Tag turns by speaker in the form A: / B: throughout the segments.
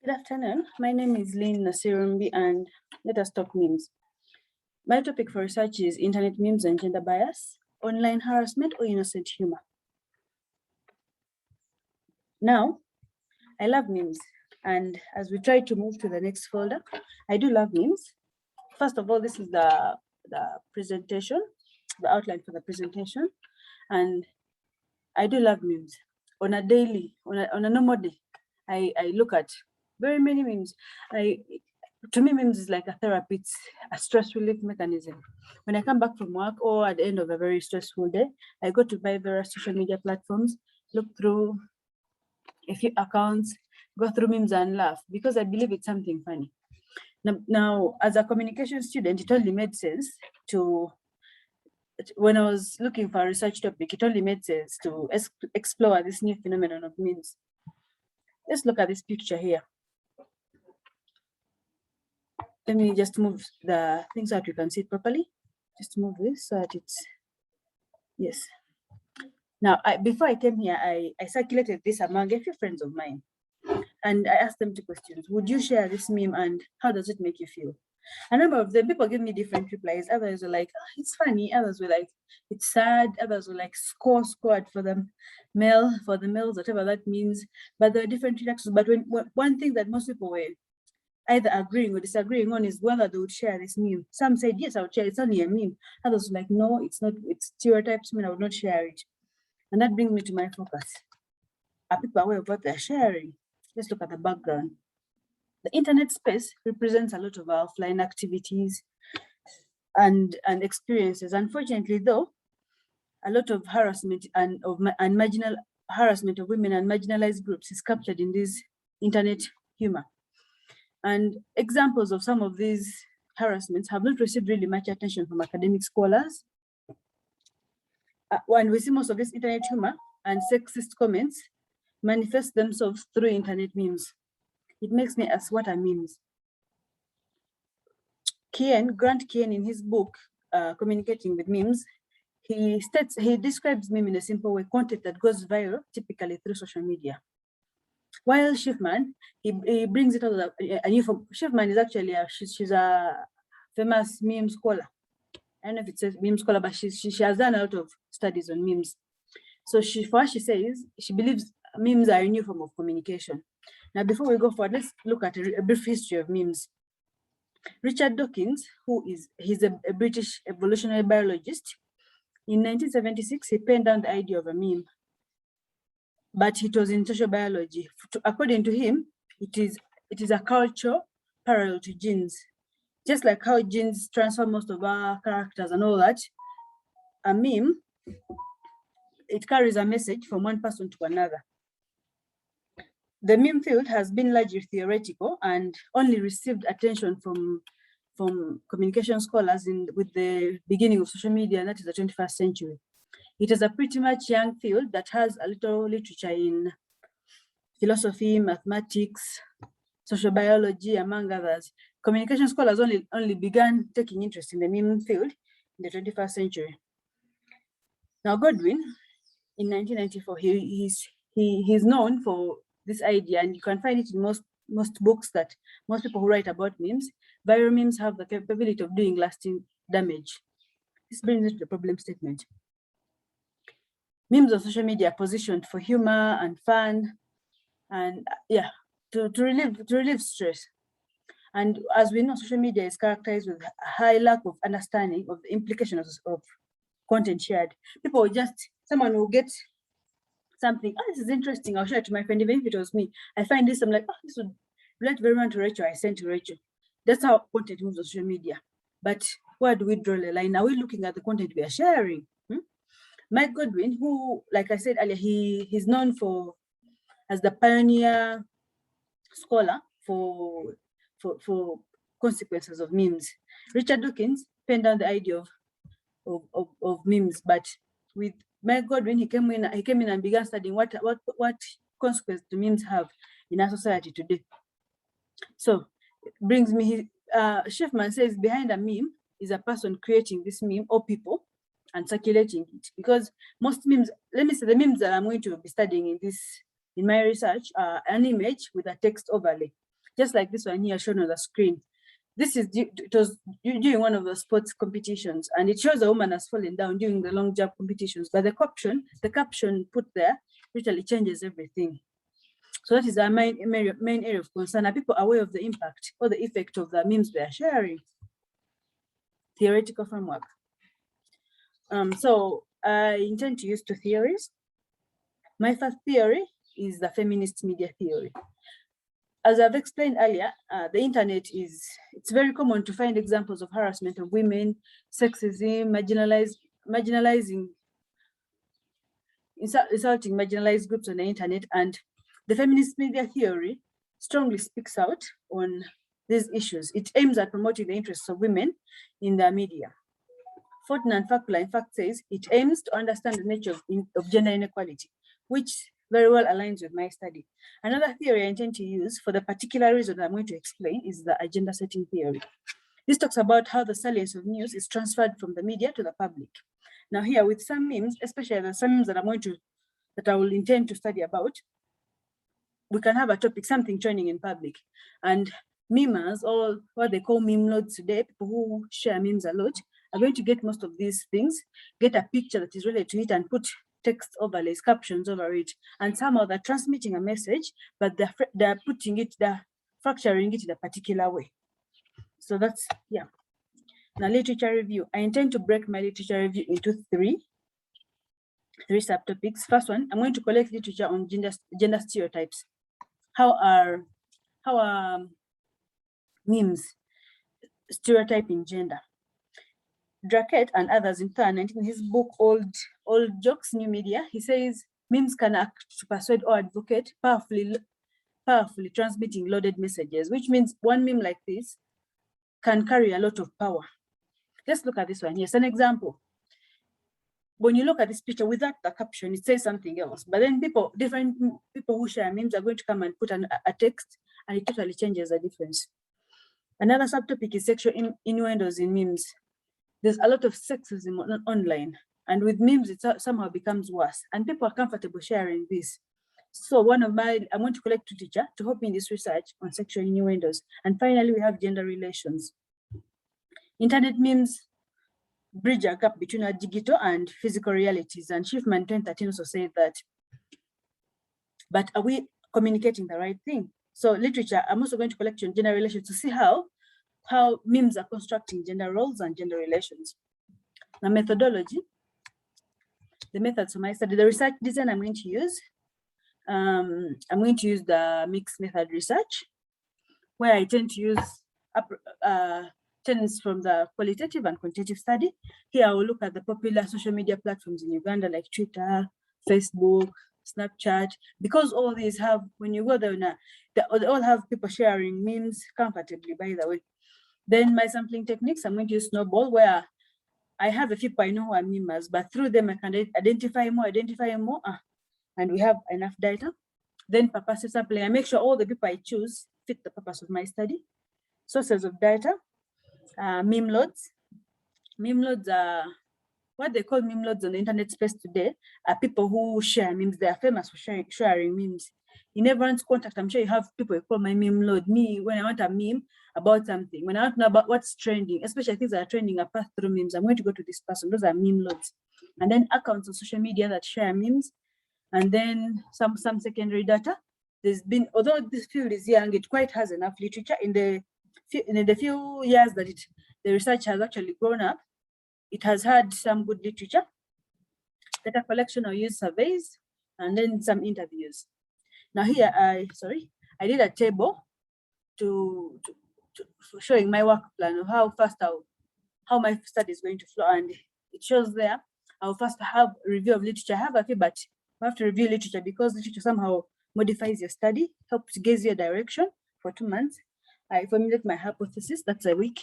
A: Good afternoon. My name is Lynn Nasirumbi, and let us talk memes. My topic for research is internet memes and gender bias, online harassment, or innocent humor. Now, I love memes, and as we try to move to the next folder, I do love memes. First of all, this is the presentation, the outline for the presentation, and I do love memes. On a normal day, I look at very many memes. To me, memes is like a therapy. It's a stress relief mechanism. When I come back from work or at the end of a very stressful day, I go to my various social media platforms, look through a few accounts, go through memes and laugh because I believe it's something funny. Now, as a communication student, it only made sense when I was looking for a research topic, it only made sense to explore this new phenomenon of memes. Let's look at this picture here. Let me just move the things so that you can see it properly. Just move this so that it's, yes. Now, before I came here, I circulated this among a few friends of mine. And I asked them two questions. Would you share this meme and how does it make you feel? A number of them, people give me different replies. Others were like, oh, it's funny. Others were like, it's sad. Others were like, squad for the males, whatever that means. But there are different reactions. But one thing that most people were either agreeing or disagreeing on is whether they would share this meme. Some said, yes, I would share. It's only a meme. Others were like, no, it's not. It's stereotypes. I would not share it. And that brings me to my focus. Are people aware of what they're sharing? Let's look at the background. The internet space represents a lot of offline activities and experiences. Unfortunately, though, a lot of harassment and marginal harassment of women and marginalized groups is captured in this internet humor. And examples of some of these harassments have not received really much attention from academic scholars. When we see most of this internet humor and sexist comments manifest themselves through internet memes. It makes me ask, what are memes? Grant Kien, in his book, Communicating with Memes, he describes meme in a simple way: content that goes viral, typically through social media. While Schiffman, he brings it out of a new form. Schiffman is actually she's a famous meme scholar. I don't know if it says meme scholar, but she has done a lot of studies on memes. So she says, she believes memes are a new form of communication. Now, before we go forward, let's look at a brief history of memes. Richard Dawkins, he's a British evolutionary biologist. In 1976, he penned down the idea of a meme, but it was in social biology. According to him, it is a culture parallel to genes. Just like how genes transfer most of our characters and all that, a meme, it carries a message from one person to another. The meme field has been largely theoretical and only received attention from communication scholars with the beginning of social media, and that is the 21st century. It is a pretty much young field that has a little literature in philosophy, mathematics, social biology, among others. Communication scholars only began taking interest in the meme field in the 21st century. Now, Godwin, in 1994, he's known for this idea, and you can find it in most books that most people who write about memes. Viral memes have the capability of doing lasting damage. This brings us to the problem statement. Memes on social media are positioned for humor and fun, and to relieve stress. And as we know, social media is characterized with a high lack of understanding of the implications of content shared. Someone will get something, oh, this is interesting, I'll share it to my friend, even if it was me. I find this, I'm like, oh, this would relate very much to Rachel, I sent to Rachel. That's how content moves on social media. But where do we draw the line? Are we looking at the content we are sharing? Mike Godwin, who, like I said earlier, he's known as the pioneer scholar for consequences of memes. Richard Dawkins penned down the idea of memes, but with Mike Godwin, he came in and began studying what consequences do memes have in our society today. So it brings me, Schiffman says behind a meme is a person creating this meme or people and circulating it, because most memes, let me say the memes that I'm going to be studying in my research are an image with a text overlay. just like this one here shown on the screen. This is it was during one of the sports competitions, and it shows a woman has fallen down during the long jump competitions. But the caption put there literally changes everything. So that is our main area of concern. Are people aware of the impact or the effect of the memes they are sharing? Theoretical framework. So I intend to use 2 theories. My first theory is the feminist media theory. As I've explained earlier, the internet it's very common to find examples of harassment of women, sexism, marginalizing, insulting marginalized groups on the internet, and the feminist media theory strongly speaks out on these issues. It aims at promoting the interests of women in the media. Fortner and Fakula, in fact, says it aims to understand the nature of gender inequality, which very well aligns with my study. Another theory I intend to use for the particular reason I'm going to explain is the agenda setting theory. This talks about how the salience of news is transferred from the media to the public. Now here with some memes, especially the some memes that I will intend to study about, we can have a topic, something trending in public, and memers, or what they call meme lords today, people who share memes a lot, are going to get most of these things, get a picture that is related to it and put text overlays, captions over it, and somehow they're transmitting a message, but they're putting it, they're fracturing it in a particular way. So that's, yeah. Now, literature review. I intend to break my literature review into three subtopics. First one, I'm going to collect literature on gender stereotypes. How are memes stereotyping gender? Draket and others in turn, in his book Old Jokes, New Media, he says memes can act to persuade or advocate, powerfully transmitting loaded messages, which means one meme like this can carry a lot of power. Let's look at this one. Here's an example. When you look at this picture without the caption, it says something else. But then different people who share memes are going to come and put a text, and it totally changes the difference. Another subtopic is sexual innuendos in memes. There's a lot of sexism online, and with memes, it somehow becomes worse, and people are comfortable sharing this. So I'm going to collect literature to help in this research on sexual innuendos. And finally, we have gender relations. Internet memes bridge a gap between our digital and physical realities. And Schiffman 2013 also said that, but are we communicating the right thing? So literature, I'm also going to collect on gender relations to see how memes are constructing gender roles and gender relations. Now, methodology, the methods of my study, the research design I'm going to use, I'm going to use the mixed method research, where I tend to use tenets from the qualitative and quantitative study. Here I will look at the popular social media platforms in Uganda, like Twitter, Facebook, Snapchat, because all these have, when you go there, they all have people sharing memes comfortably, by the way. Then my sampling techniques, I'm going to use Snowball, where I have a few people I know who are memers, but through them I can identify more, and we have enough data. Then purposive sampling, I make sure all the people I choose fit the purpose of my study. Sources of data, meme loads. Meme loads are what they call meme loads on the internet space today, are people who share memes. They are famous for sharing memes. In everyone's contact, I'm sure you have people who call my meme load. Me, when I want a meme about something, when I want to know about what's trending, especially things that are trending are passed through memes, I'm going to go to this person. Those are meme loads. And then accounts on social media that share memes. And then some secondary data. There's been, although this field is young, it quite has enough literature. In the few years that the research has actually grown up, it has had some good literature, data collection or use surveys, and then some interviews. Now here, I did a table to showing my work plan of how my study is going to flow, and it shows there. I'll first have a review of literature. I have a few, but you have to review literature because literature somehow modifies your study, helps give you a direction for 2 months. I formulate my hypothesis, that's a week.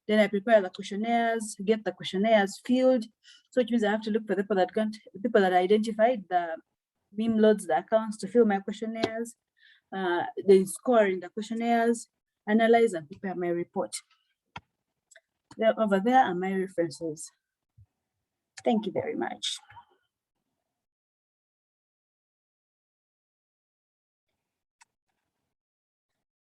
A: Then I prepare the questionnaires, get the questionnaires filled. So it means I have to look for the people that identified the meme loads, the accounts, to fill my questionnaires, the score in the questionnaires, analyze and prepare my report. Over there are my references. Thank you very much.